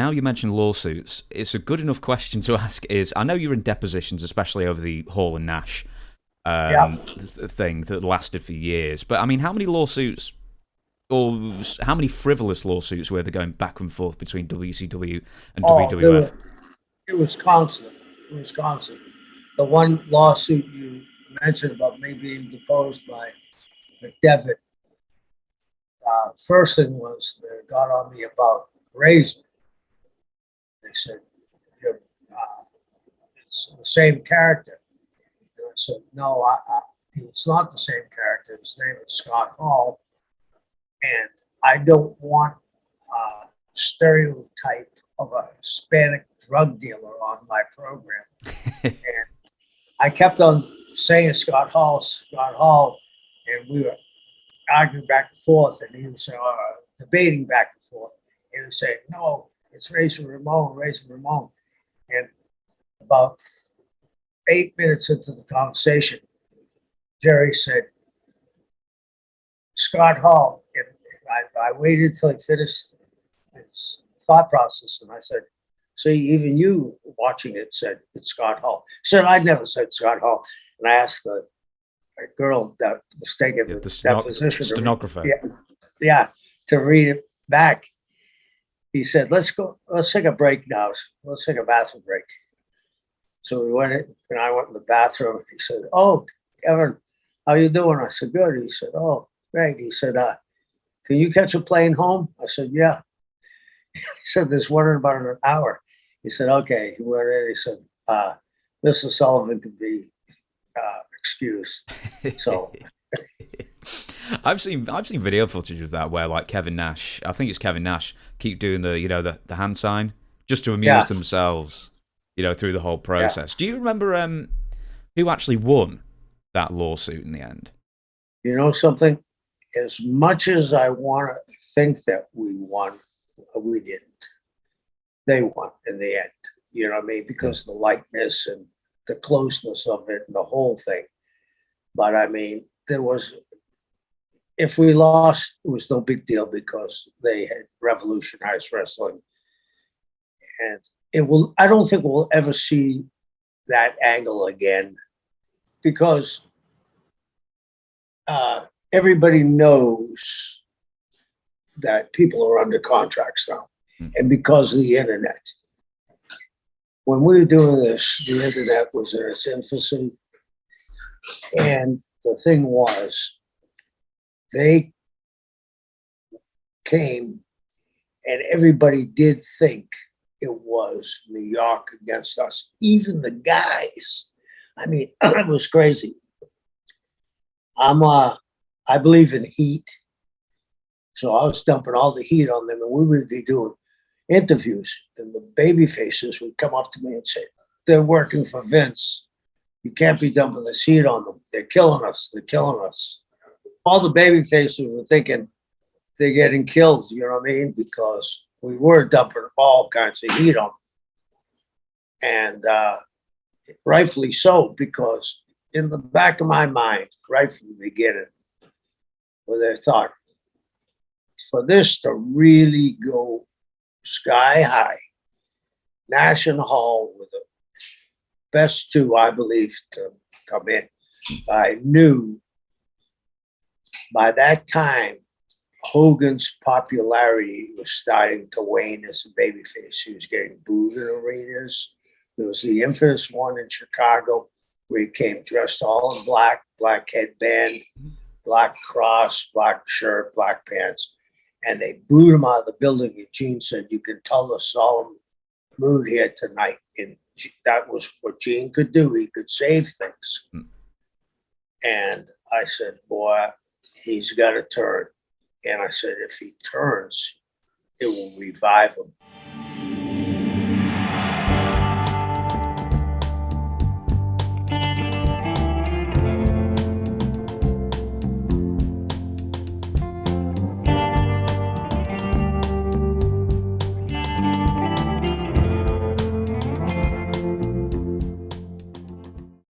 now you mentioned lawsuits, it's a good enough question to ask is, I know you're in depositions, especially over the Hall and Nash Yeah. thing that lasted for years, but I mean, how many lawsuits or how many frivolous lawsuits were there going back and forth between WCW and Oh, there WWF? were, it was constant. It was constant. The one lawsuit you mentioned about me being deposed by McDevitt, first thing was they got on me about Razor. They said, You're, it's the same character. And I said, no, it's not the same character. His name is Scott Hall. And I don't want a stereotype of a Hispanic drug dealer on my program. And I kept on saying Scott Hall, and we were arguing back and forth, and he was debating back and forth. And he was saying, no, it's Razor Ramon, Razor Ramon. And about 8 minutes into the conversation, Jerry said, Scott Hall. And I waited till he finished his thought process, and I said, see, even you watching it said it's Scott Hall. He said, I never said Scott Hall. And I asked the girl that was taking the deposition stenographer. Yeah, to read it back. He said, let's take a break now. Let's take a bathroom break. So we went in, and I went in the bathroom. He said, oh, Kevin, how you doing? I said, good. He said, oh, great. He said, can you catch a plane home? I said, yeah. He said, there's one in about an hour. He said, okay. He went in. He said, Mr. Sullivan could be excused. So I've seen video footage of that where like Kevin Nash, I think it's Kevin Nash, keep doing the hand sign just to amuse themselves, through the whole process. Do you remember who actually won that lawsuit in the end? You know something? As much as I want to think that we won, we didn't. They won in the end. You know what I mean? Because the likeness and the closeness of it and the whole thing. But I mean, if we lost, it was no big deal because they had revolutionized wrestling. And I don't think we'll ever see that angle again because everybody knows that people are under contracts now. And because of the internet. When we were doing this, the internet was in its infancy. And the thing was, they came and everybody did think it was New York against us. Even the guys. I mean, it was crazy. I believe in heat. So I was dumping all the heat on them, and we would be doing interviews, and the baby faces would come up to me and say, they're working for Vince. You can't be dumping this heat on them. They're killing us. They're killing us. All the baby faces were thinking they're getting killed, you know what I mean? Because we were dumping all kinds of heat on them. And rightfully so, because in the back of my mind, right from the beginning, where they thought, for this to really go sky high, Nash and Hall were the best two, I believe, to come in. I knew by that time, Hogan's popularity was starting to wane as a babyface. He was getting booed in arenas. There was the infamous one in Chicago where he came dressed all in black, black headband, black cross, black shirt, black pants. And they booed him out of the building. And Gene said, you can tell the solemn mood here tonight. And that was what Gene could do. He could save things. And I said, boy, he's got to turn. And I said, if he turns, it will revive him.